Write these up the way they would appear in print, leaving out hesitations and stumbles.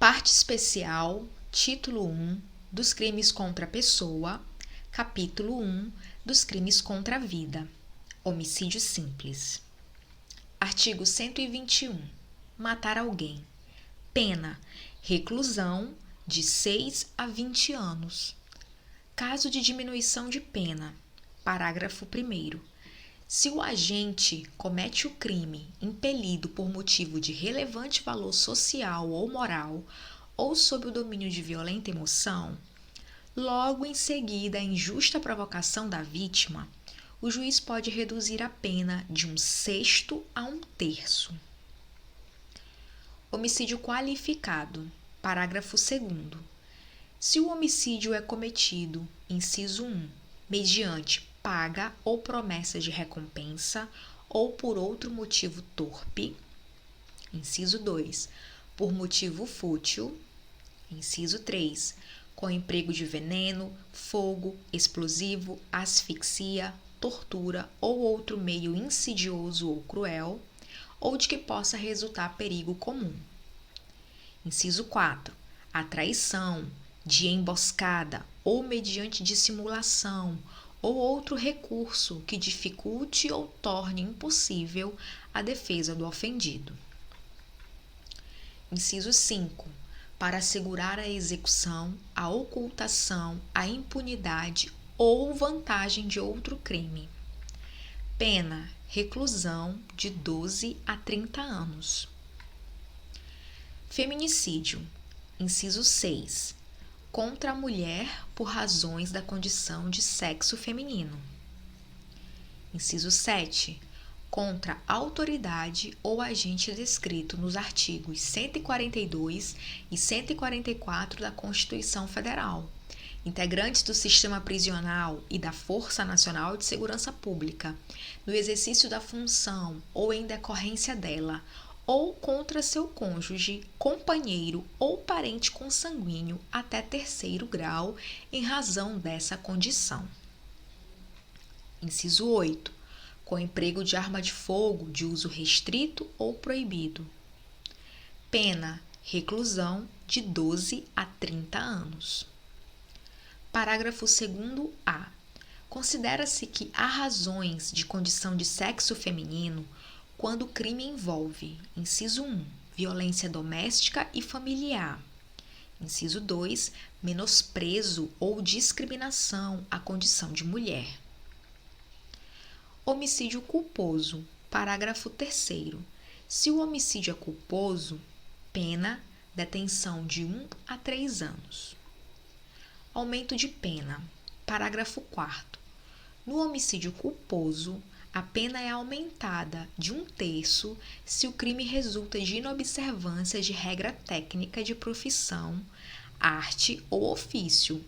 Parte especial, título 1, dos crimes contra a pessoa, capítulo 1, dos crimes contra a vida, homicídio simples. Artigo 121. Matar alguém. Pena: reclusão de 6 a 20 anos. Caso de diminuição de pena. Parágrafo 1º. Se o agente comete o crime impelido por motivo de relevante valor social ou moral ou sob o domínio de violenta emoção, logo em seguida à injusta provocação da vítima, o juiz pode reduzir a pena de 1/6 a 1/3. Homicídio qualificado. Parágrafo 2º. Se o homicídio é cometido, inciso 1, mediante paga ou promessa de recompensa ou por outro motivo torpe, inciso 2, por motivo fútil, inciso 3, com emprego de veneno, fogo, explosivo, asfixia, tortura ou outro meio insidioso ou cruel, ou de que possa resultar perigo comum. Inciso 4, a traição, de emboscada ou mediante dissimulação ou outro recurso que dificulte ou torne impossível a defesa do ofendido. Inciso 5. Para assegurar a execução, a ocultação, a impunidade ou vantagem de outro crime. Pena: reclusão de 12 a 30 anos. Feminicídio. Inciso 6. Contra a mulher por razões da condição de sexo feminino. Inciso 7. Contra a autoridade ou agente descrito nos artigos 142 e 144 da Constituição Federal, integrantes do sistema prisional e da Força Nacional de Segurança Pública, no exercício da função ou em decorrência dela, ou contra seu cônjuge, companheiro ou parente consanguíneo até 3º grau, em razão dessa condição. Inciso 8. Com emprego de arma de fogo de uso restrito ou proibido. Pena: reclusão de 12 a 30 anos. Parágrafo 2º-A. Considera-se que há razões de condição de sexo feminino quando o crime envolve, inciso 1, violência doméstica e familiar, inciso 2, menosprezo ou discriminação à condição de mulher. Homicídio culposo. Parágrafo 3º. Se o homicídio é culposo, pena: detenção de 1 a 3 anos. Aumento de pena. Parágrafo 4º. No homicídio culposo, a pena é aumentada de 1/3 se o crime resulta de inobservância de regra técnica de profissão, arte ou ofício,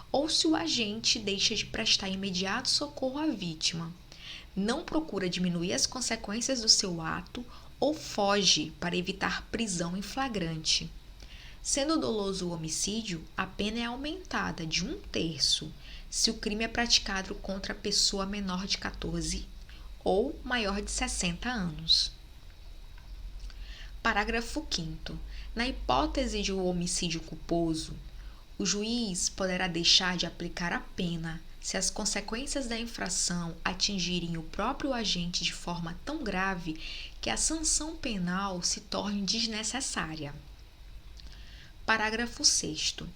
ou se o agente deixa de prestar imediato socorro à vítima, não procura diminuir as consequências do seu ato ou foge para evitar prisão em flagrante. Sendo doloso o homicídio, a pena é aumentada de 1/3 se o crime é praticado contra a pessoa menor de 14 ou maior de 60 anos. Parágrafo 5º. Na hipótese de um homicídio culposo, o juiz poderá deixar de aplicar a pena se as consequências da infração atingirem o próprio agente de forma tão grave que a sanção penal se torne desnecessária. Parágrafo 6º.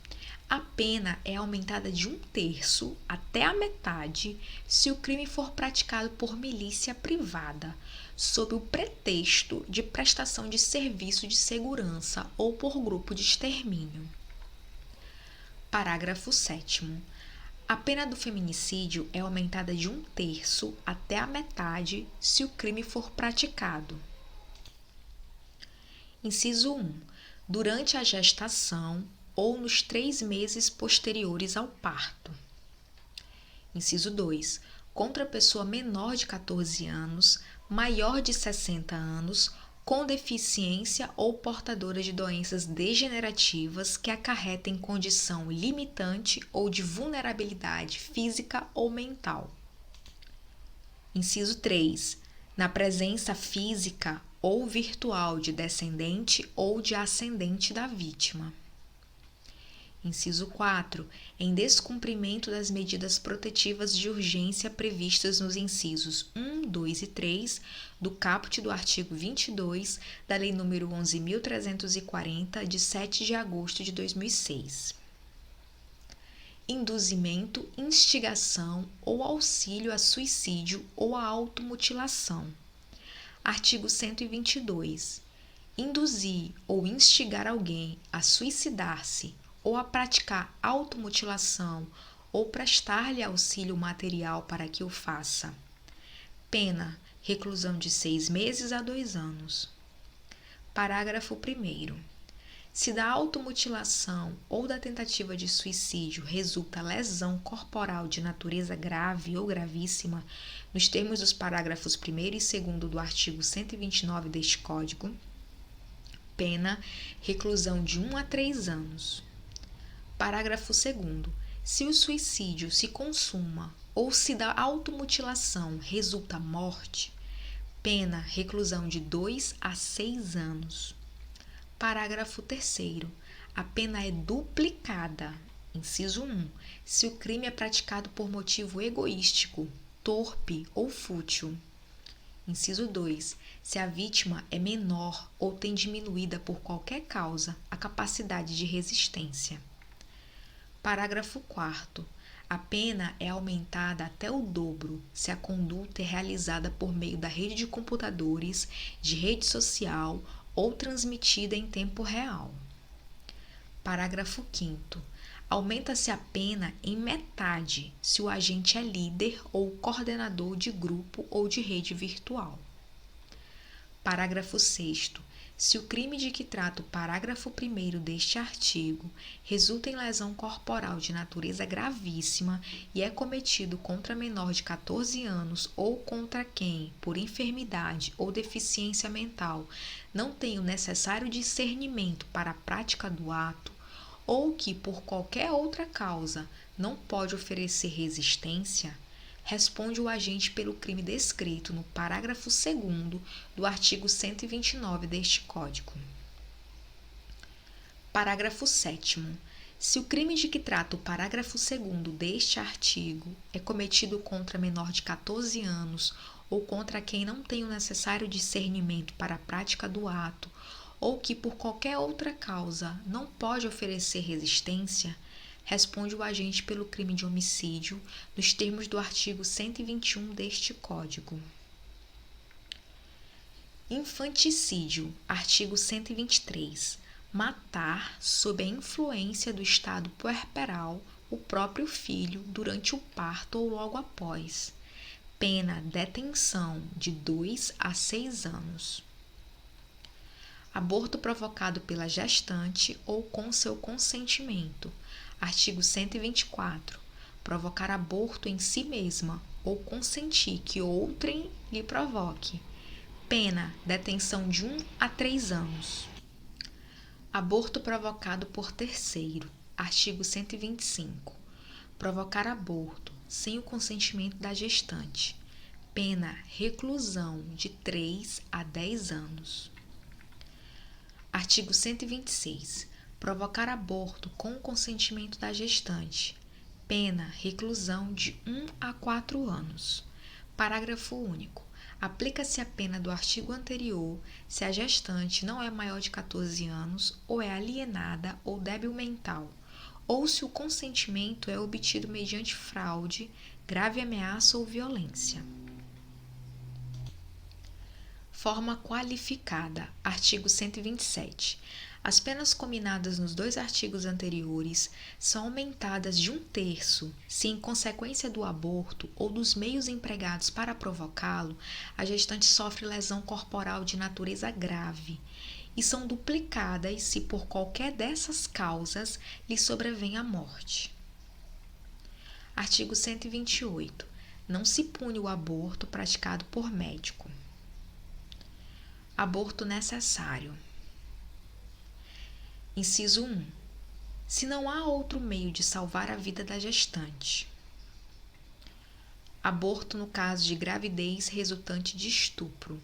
A pena é aumentada de 1/3 até a metade se o crime for praticado por milícia privada, sob o pretexto de prestação de serviço de segurança ou por grupo de extermínio. Parágrafo 7º. A pena do feminicídio é aumentada de 1/3 até a metade se o crime for praticado. Inciso 1. Durante a gestação ou nos 3 meses posteriores ao parto. Inciso 2. Contra pessoa menor de 14 anos, maior de 60 anos, com deficiência ou portadora de doenças degenerativas que acarretem condição limitante ou de vulnerabilidade física ou mental. Inciso 3. Na presença física ou virtual de descendente ou de ascendente da vítima. Inciso 4. Em descumprimento das medidas protetivas de urgência previstas nos incisos 1, 2 e 3 do caput do artigo 22 da Lei nº 11.340, de 7 de agosto de 2006. Induzimento, instigação ou auxílio a suicídio ou a automutilação. Artigo 122. Induzir ou instigar alguém a suicidar-se ou a praticar automutilação ou prestar-lhe auxílio material para que o faça. Pena: reclusão de 6 meses a 2 anos. Parágrafo 1º. Se da automutilação ou da tentativa de suicídio resulta lesão corporal de natureza grave ou gravíssima, nos termos dos parágrafos 1º e 2º do artigo 129 deste Código, pena: reclusão de 1 a 3 anos. Parágrafo 2º. Se o suicídio se consuma ou se da automutilação resulta morte, pena: reclusão de 2 a 6 anos. Parágrafo 3º. A pena é duplicada. Inciso 1. Se o crime é praticado por motivo egoístico, torpe ou fútil. Inciso 2. Se a vítima é menor ou tem diminuída por qualquer causa a capacidade de resistência. Parágrafo 4º. A pena é aumentada até o dobro se a conduta é realizada por meio da rede de computadores, de rede social ou transmitida em tempo real. Parágrafo 5º. Aumenta-se a pena em metade se o agente é líder ou coordenador de grupo ou de rede virtual. Parágrafo 6º. Se o crime de que trata o parágrafo 1º deste artigo resulta em lesão corporal de natureza gravíssima e é cometido contra menor de 14 anos ou contra quem, por enfermidade ou deficiência mental, não tem o necessário discernimento para a prática do ato, ou que, por qualquer outra causa, não pode oferecer resistência, responde o agente pelo crime descrito no parágrafo 2º do artigo 129 deste Código. Parágrafo 7º. Se o crime de que trata o parágrafo 2º deste artigo é cometido contra menor de 14 anos ou contra quem não tem o necessário discernimento para a prática do ato, ou que por qualquer outra causa não pode oferecer resistência, responde o agente pelo crime de homicídio, nos termos do artigo 121 deste Código. Infanticídio. Artigo 123. Matar, sob a influência do estado puerperal, o próprio filho durante o parto ou logo após. Pena: detenção de 2 a 6 anos. Aborto provocado pela gestante ou com seu consentimento. Artigo 124. Provocar aborto em si mesma ou consentir que outrem lhe provoque. Pena: detenção de 1 a 3 anos. Aborto provocado por terceiro. Artigo 125. Provocar aborto sem o consentimento da gestante. Pena: reclusão de 3 a 10 anos. Artigo 126. Provocar aborto com o consentimento da gestante. Pena: reclusão de 1 a 4 anos. Parágrafo único. Aplica-se a pena do artigo anterior se a gestante não é maior de 14 anos ou é alienada ou débil mental, ou se o consentimento é obtido mediante fraude, grave ameaça ou violência. Forma qualificada. Artigo 127. As penas cominadas nos 2 artigos anteriores são aumentadas de 1/3 se, em consequência do aborto ou dos meios empregados para provocá-lo, a gestante sofre lesão corporal de natureza grave, e são duplicadas se, por qualquer dessas causas, lhe sobrevém a morte. Artigo 128. Não se pune o aborto praticado por médico. Aborto necessário. Inciso 1. Se não há outro meio de salvar a vida da gestante. Aborto no caso de gravidez resultante de estupro.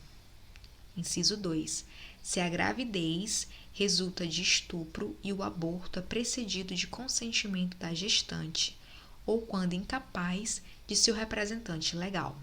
Inciso 2. Se a gravidez resulta de estupro e o aborto é precedido de consentimento da gestante, ou quando incapaz de seu representante legal.